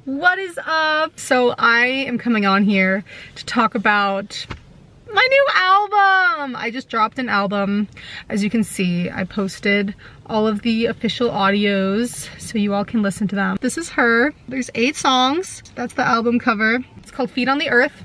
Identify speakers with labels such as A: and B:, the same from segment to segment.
A: What is up? So I am coming on here to talk about my new album. I just dropped an album. As you can see, I posted all of the official audios so you all can listen to them. This is her. There's 8 songs. That's the album cover. It's called Feet on the Earth.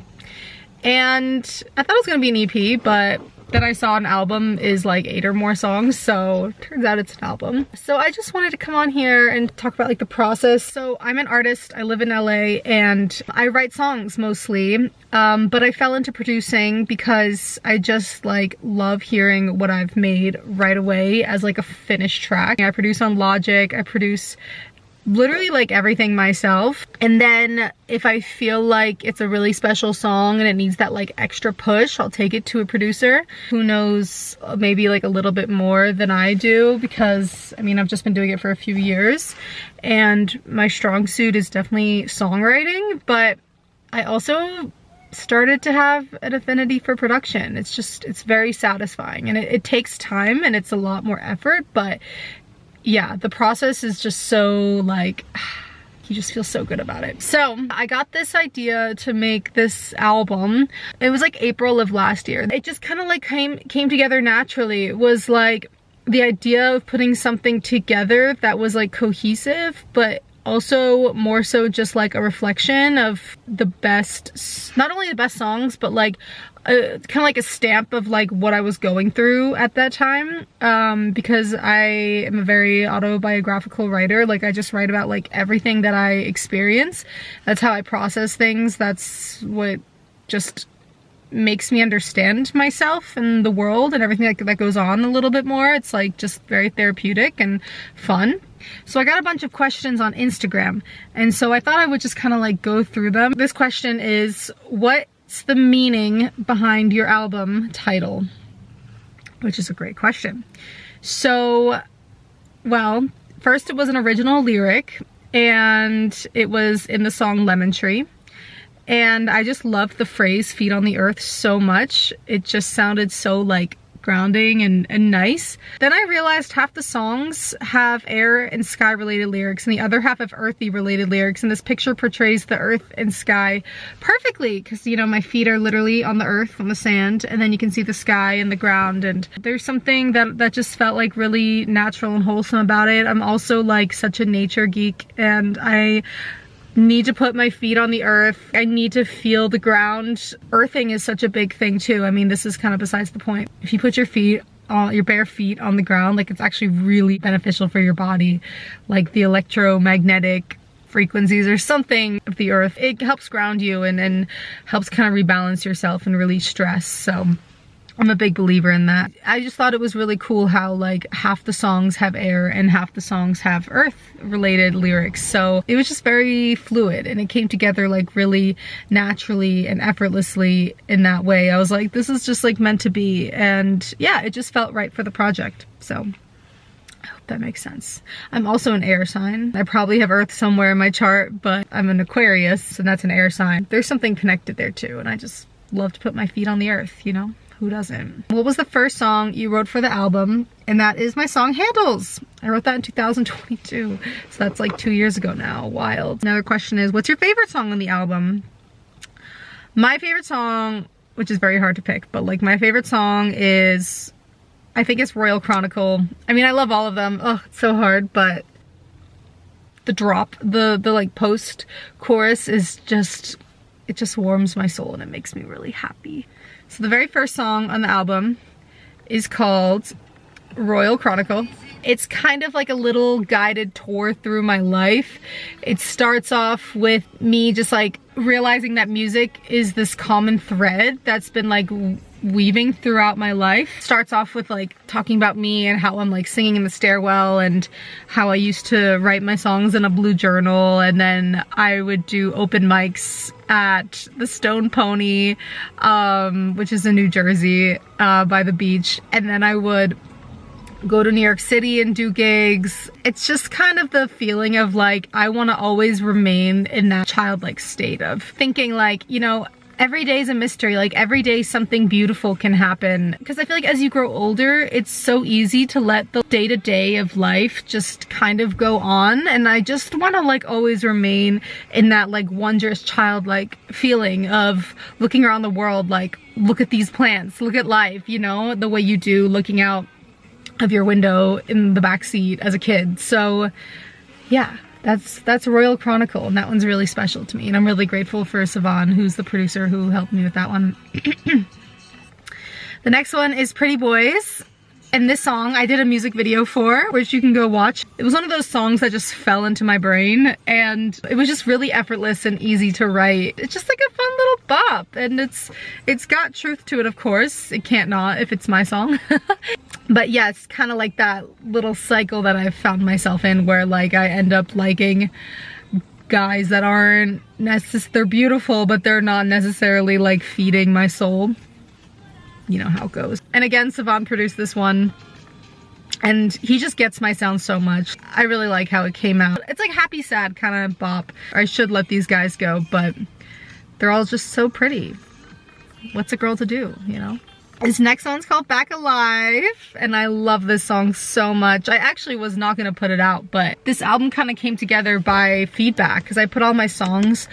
A: And I thought it was gonna be an EP, but then I saw an album is like 8 or more songs, so turns out it's an album. So I just wanted to come on here and talk about like the process. So I'm an artist, I live in LA, and I write songs mostly, but I fell into producing because I just like love hearing what I've made right away as like a finished track. I produce on Logic, I produce literally like everything myself, and then if I feel like it's a really special song and it needs that like extra push, I'll take it to a producer who knows maybe like a little bit more than I do, because I mean I've just been doing it for a few years and my strong suit is definitely songwriting, but I also started to have an affinity for production. It's very satisfying, and it takes time and it's a lot more effort, but yeah, the process is just so like, you just feel so good about it. So I got this idea to make this album. It was like April of last year. It just kind of like came together naturally. It was like the idea of putting something together that was like cohesive, but also more so just like a reflection of the best, not only the best songs, but like kind of like a stamp of like what I was going through at that time, because I am a very autobiographical writer. Like I just write about like everything that I experience. That's how I process things. That's what just makes me understand myself and the world and everything that goes on a little bit more. It's like just very therapeutic and fun. So I got a bunch of questions on Instagram, and so I thought I would just kind of like go through them. This question is, what's the meaning behind your album title? Which is a great question. So, well, first it was an original lyric, and it was in the song Lemon Tree. And I just loved the phrase feet on the earth so much. It just sounded so like grounding and nice. Then I realized half the songs have air and sky related lyrics and the other half have earthy related lyrics, and this picture portrays the earth and sky perfectly because, you know, my feet are literally on the earth, on the sand, and then you can see the sky and the ground, and there's something that just felt like really natural and wholesome about it. I'm also like such a nature geek, and I need to put my feet on the earth. I need to feel the ground. Earthing is such a big thing too. I mean, this is kind of besides the point. If you put your feet on your bare feet on the ground, like it's actually really beneficial for your body. Like the electromagnetic frequencies or something of the earth, it helps ground you and helps kind of rebalance yourself and release stress. So I'm a big believer in that. I just thought it was really cool how like half the songs have air and half the songs have earth related lyrics. So it was just very fluid and it came together like really naturally and effortlessly in that way. I was like, this is just like meant to be. And yeah, it just felt right for the project. So I hope that makes sense. I'm also an air sign. I probably have earth somewhere in my chart, but I'm an Aquarius and that's an air sign. There's something connected there too. And I just love to put my feet on the earth, you know? Who doesn't? What was the first song you wrote for the album? And that is my song Handles. I wrote that in 2022. So that's like 2 years ago now. Wild. Another question is, what's your favorite song on the album? My favorite song, which is very hard to pick, but like my favorite song is, I think it's Royal Chronicle. I mean, I love all of them. Oh, it's so hard, but the drop, the like post chorus is just, it just warms my soul and it makes me really happy. So the very first song on the album is called Royal Chronicle. It's kind of like a little guided tour through my life. It starts off with me just like realizing that music is this common thread that's been like weaving throughout my life. Starts off with like talking about me and how I'm like singing in the stairwell and how I used to write my songs in a blue journal, and then I would do open mics at the Stone Pony, which is in New Jersey, by the beach, and then I would go to New York City and do gigs. It's just kind of the feeling of like I want to always remain in that childlike state of thinking like, you know, every day is a mystery. Like every day something beautiful can happen. Because I feel like as you grow older, it's so easy to let the day-to-day of life just kind of go on. And I just want to like always remain in that like wondrous childlike feeling of looking around the world, like look at these plants, look at life, you know, the way you do looking out of your window in the back seat as a kid. So yeah. That's Royal Chronicle, and that one's really special to me, and I'm really grateful for Sivan, who's the producer who helped me with that one. The next one is Pretty Boys, and this song I did a music video for, which you can go watch. It was one of those songs that just fell into my brain, and it was just really effortless and easy to write. It's just like a fun little bop, and it's got truth to it, of course. It can't not if it's my song. But yeah, it's kind of like that little cycle that I've found myself in where like I end up liking guys that aren't they're beautiful, but they're not necessarily like feeding my soul. You know how it goes. And again, Sivan produced this one, and he just gets my sound so much. I really like how it came out. It's like happy, sad kind of bop. I should let these guys go, but they're all just so pretty. What's a girl to do, you know? This next song's called Back Alive, and I love this song so much. I actually was not gonna put it out, but this album kind of came together by feedback because I put all my songs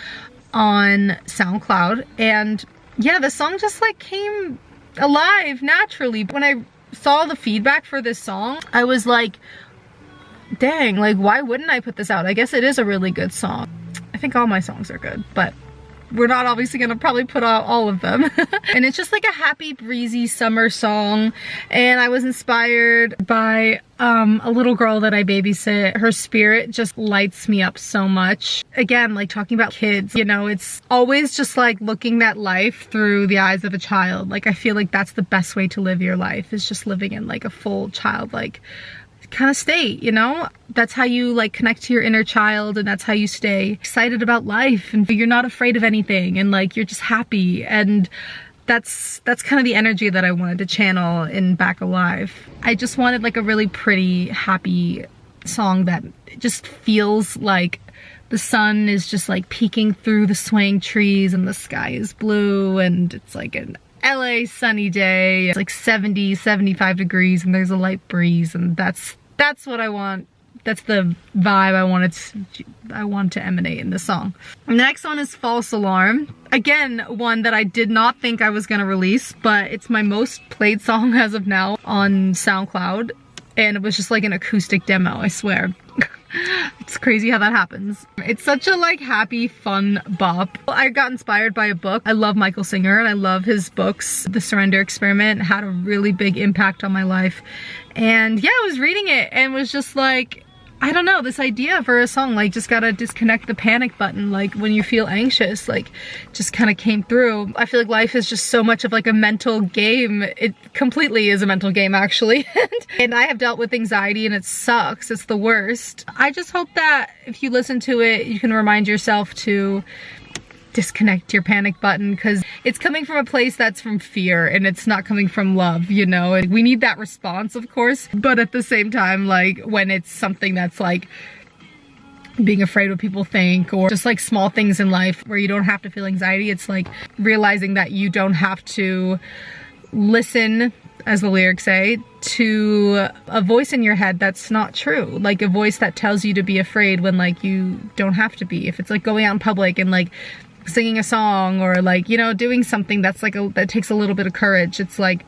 A: on SoundCloud, and yeah, the song just like came alive naturally. When I saw the feedback for this song, I was like, dang, like why wouldn't I put this out? I guess it is a really good song. I think all my songs are good, but we're not obviously gonna probably put out all of them. And it's just like a happy, breezy summer song. And I was inspired by a little girl that I babysit. Her spirit just lights me up so much. Again, like talking about kids, you know, it's always just like looking at life through the eyes of a child. Like I feel like that's the best way to live your life, is just living in like a full childlike kind of state, you know? That's how you like connect to your inner child, and that's how you stay excited about life, and you're not afraid of anything, and like you're just happy. And that's kind of the energy that I wanted to channel in Back Alive. I just wanted like a really pretty, happy song that just feels like the sun is just like peeking through the swaying trees, and the sky is blue, and it's like an LA sunny day. It's like 70, 75 degrees, and there's a light breeze, and that's what I want. That's the vibe I want to emanate in this song. And the next one is False Alarm. Again, one that I did not think I was gonna release, but it's my most played song as of now on SoundCloud. And it was just like an acoustic demo, I swear. It's crazy how that happens. It's such a like happy, fun bop. I got inspired by a book. I love Michael Singer and I love his books. The Surrender Experiment had a really big impact on my life. And yeah, I was reading it and was just like, I don't know, this idea for a song, like just gotta disconnect the panic button, like when you feel anxious, like just kind of came through. I feel like life is just so much of like a mental game. It completely is a mental game actually. And I have dealt with anxiety and it sucks, it's the worst. I just hope that if you listen to it, you can remind yourself to disconnect your panic button, because it's coming from a place that's from fear and it's not coming from love, you know? And we need that response, of course, but at the same time, like when it's something that's like being afraid what people think, or just like small things in life where you don't have to feel anxiety, it's like realizing that you don't have to listen, as the lyrics say, to a voice in your head that's not true. Like a voice that tells you to be afraid when like you don't have to be. If it's like going out in public and like singing a song, or like, you know, doing something that's like that takes a little bit of courage. It's like,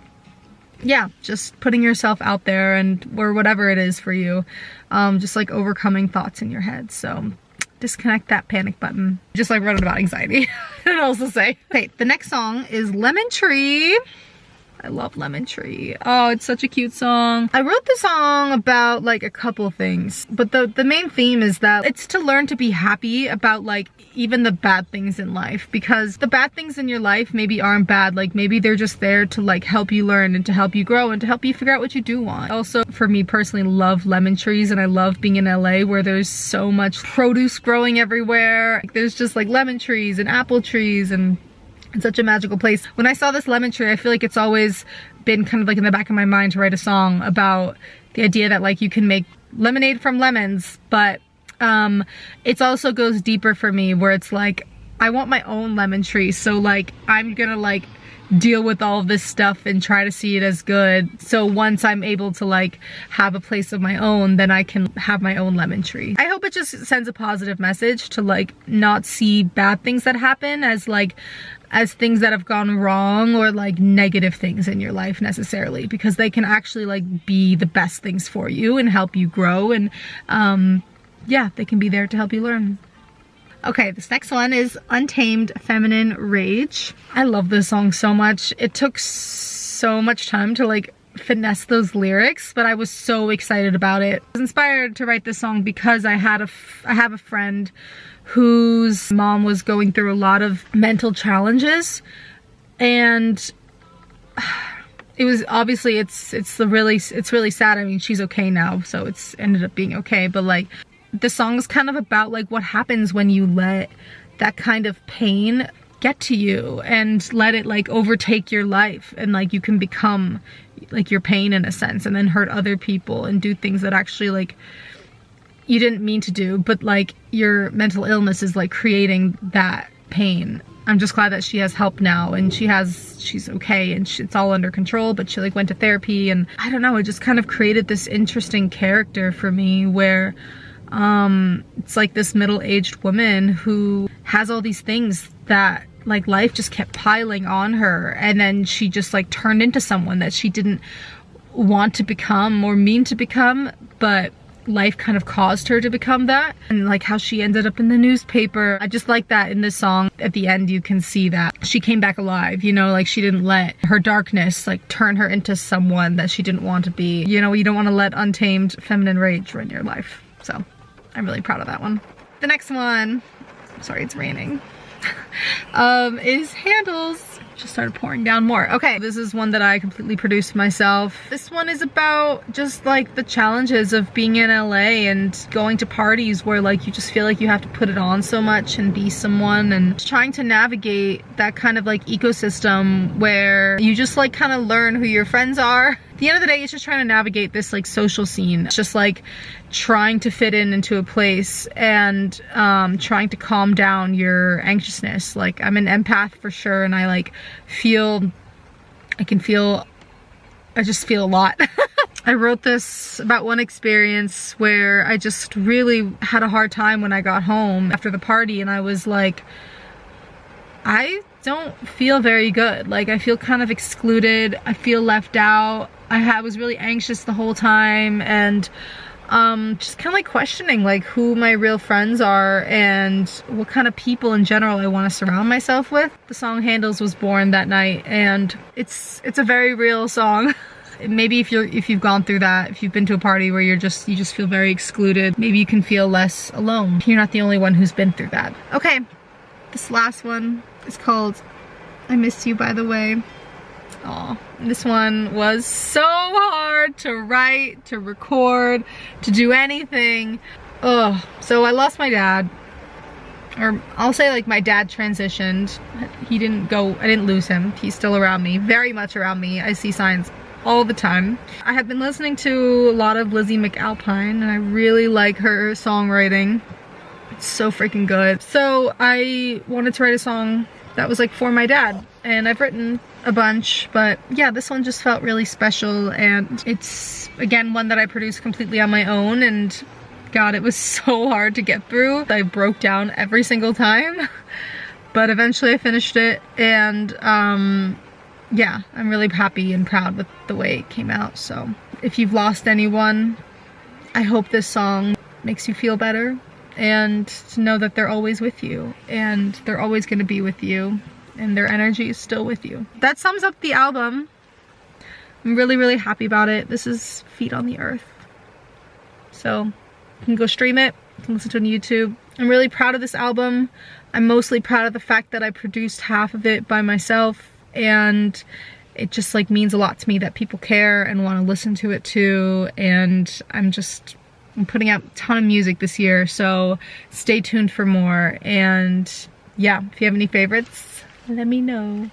A: yeah, just putting yourself out there, and or whatever it is for you, just like overcoming thoughts in your head. So disconnect that panic button. Just like wrote about anxiety. I don't know what else to say. Okay, the next song is Lemon Tree. I love Lemon Tree. Oh, it's such a cute song. I wrote the song about like a couple of things, but the main theme is that it's to learn to be happy about like even the bad things in life, because the bad things in your life maybe aren't bad. Like maybe they're just there to like help you learn and to help you grow and to help you figure out what you do want. Also, for me personally, love lemon trees, and I love being in LA where there's so much produce growing everywhere. Like, there's just like lemon trees and apple trees, and it's such a magical place. When I saw this lemon tree, I feel like it's always been kind of like in the back of my mind to write a song about the idea that like you can make lemonade from lemons, but it also goes deeper for me, where it's like I want my own lemon tree. So like, I'm gonna like deal with all of this stuff and try to see it as good. So once I'm able to like have a place of my own, then I can have my own lemon tree. I hope it just sends a positive message to like not see bad things that happen as like as things that have gone wrong or like negative things in your life necessarily, because they can actually like be the best things for you and help you grow, and yeah, they can be there to help you learn. Okay, this next one is Untamed Feminine Rage. I love this song so much. It took so much time to like finesse those lyrics, but I was so excited about it. I was inspired to write this song because I have a friend whose mom was going through a lot of mental challenges, and it was obviously it's really sad. I mean, she's okay now, so it's ended up being okay, but like the song is kind of about like what happens when you let that kind of pain get to you and let it like overtake your life, and like you can become like your pain in a sense, and then hurt other people and do things that actually like you didn't mean to do, but like your mental illness is like creating that pain. I'm just glad that she has help now, and she's okay, and it's all under control, but she like went to therapy, and I don't know, it just kind of created this interesting character for me where it's like this middle-aged woman who has all these things that like life just kept piling on her, and then she just like turned into someone that she didn't want to become or mean to become, but life kind of caused her to become that, and like how she ended up in the newspaper. I just like that in this song. At the end you can see that she came back alive, you know, like she didn't let her darkness like turn her into someone that she didn't want to be. You know, you don't want to let untamed feminine rage run your life. So I'm really proud of that one. The next one, sorry it's raining, is Handles. Just started pouring down more. Okay, this is one that I completely produced myself. This one is about just like the challenges of being in LA and going to parties where like you just feel like you have to put it on so much and be someone, and trying to navigate that kind of like ecosystem where you just like kind of learn who your friends are. At the end of the day, it's just trying to navigate this like social scene. It's just like trying to fit into a place and trying to calm down your anxiousness. Like I'm an empath for sure, and I like I just feel a lot. I wrote this about one experience where I just really had a hard time when I got home after the party, and I was like, I don't feel very good. Like I feel kind of excluded. I feel left out. I was really anxious the whole time, and just kind of like questioning like who my real friends are and what kind of people in general I want to surround myself with. The song Handles was born that night, and it's a very real song. Maybe if you've gone through that, if you've been to a party where you just feel very excluded, maybe you can feel less alone. You're not the only one who's been through that. Okay, this last one is called I Miss You, by the way. Aw, this one was so hard to write, to record, to do anything. Ugh. So I lost my dad, or I'll say like my dad transitioned. I didn't lose him. He's still around me, very much around me. I see signs all the time. I have been listening to a lot of Lizzie McAlpine, and I really like her songwriting. It's so freaking good. So I wanted to write a song that was like for my dad, and I've written a bunch, but yeah, this one just felt really special, and it's again one that I produced completely on my own, and God, it was so hard to get through. I broke down every single time, but eventually I finished it, and yeah, I'm really happy and proud with the way it came out. So if you've lost anyone, I hope this song makes you feel better, and to know that they're always with you, and they're always going to be with you, and their energy is still with you. That sums up the album. I'm really, really happy about it. This is Feet on the Earth. So you can go stream it, you can listen to it on YouTube. I'm really proud of this album. I'm mostly proud of the fact that I produced half of it by myself, and it just like means a lot to me that people care and want to listen to it too. And I'm putting out a ton of music this year, so stay tuned for more. And yeah, if you have any favorites, let me know.